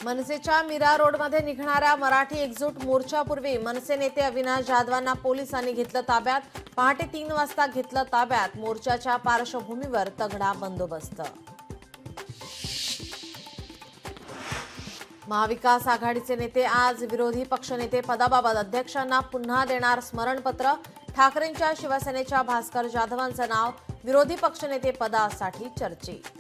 मनसेच्या मीरा रोडमध्ये निघणाऱ्या मराठी एकजूट मोर्चापूर्वी मनसे नेते अविनाश जाधवांना पोलिसांनी घेतलं ताब्यात। पहाटे 3 वाजता घेतलं ताब्यात। मोर्चाच्या पार्श्वभूमीवर तगडा बंदोबस्त। महाविकास आघाडीचे नेते आज विरोधी पक्षनेते पदाबाबत अध्यक्षांना पुन्हा देणार स्मरणपत्र। ठाकरेंच्या शिवसेनेच्या भास्कर जाधवांचं नाव विरोधी पक्षनेते पदासाठी चर्चेत।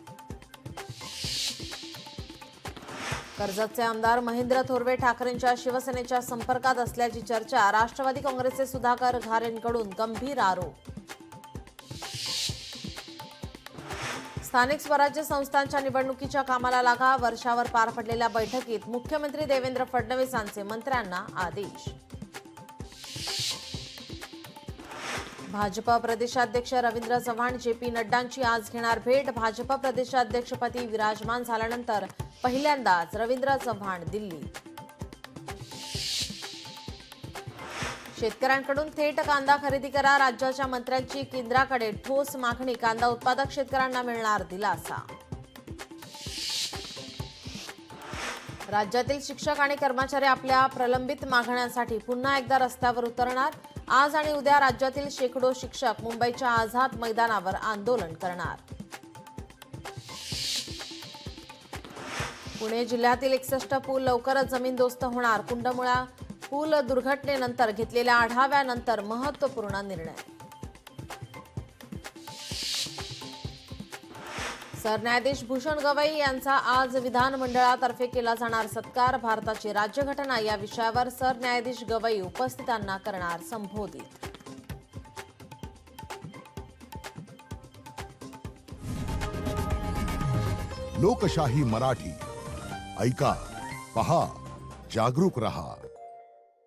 कर्जतचे आमदार महेंद्र थोरवे ठाकरेंच्या शिवसेनेच्या संपर्कात असल्याची चर्चा। राष्ट्रवादी काँग्रेसचे सुधाकर घारेंकडून गंभीर आरोप। स्थानिक स्वराज्य संस्थांच्या निवडणुकीच्या कामाला लागा। वर्षावर पार पडलेल्या बैठकीत मुख्यमंत्री देवेंद्र फडणवीसांचे मंत्र्यांना आदेश। भाजप प्रदेशाध्यक्ष रवींद्र चव्हाण जेपी नड्डांची आज घेणार भेट। भाजप प्रदेशाध्यक्षपदी विराजमान झाल्यानंतर पहिल्यांदाच रवींद्र चव्हाण दिल्ली। शेतकऱ्यांकडून थेट कांदा खरेदी करा। राज्याच्या मंत्र्यांची केंद्राकडे ठोस मागणी। कांदा उत्पादक शेतकऱ्यांना मिळणार दिलासा। राज्यातील शिक्षक आणि कर्मचारी आपल्या प्रलंबित मागण्यांसाठी पुन्हा एकदा रस्त्यावर उतरणार। आज आणि उद्या राज्यातील शेकडो शिक्षक मुंबईच्या आझाद मैदानावर आंदोलन करणार। पुणे जिल्ह्यातील 61 पूल लवकरच जमीनदोस्त होणार। कुंडमुळा पूल दुर्घटनेनंतर घेतलेल्या आढाव्यानंतर महत्त्वपूर्ण निर्णय। सरन्यायाधीश भूषण गवई यांचा आज विधानमंडळातर्फे केला जाणार सत्कार। भारताची राज्यघटना या विषयावर सरन्यायाधीश गवई उपस्थितांना करणार संबोधित। लोकशाही मराठी ऐका, पहा, जागरूक रहा।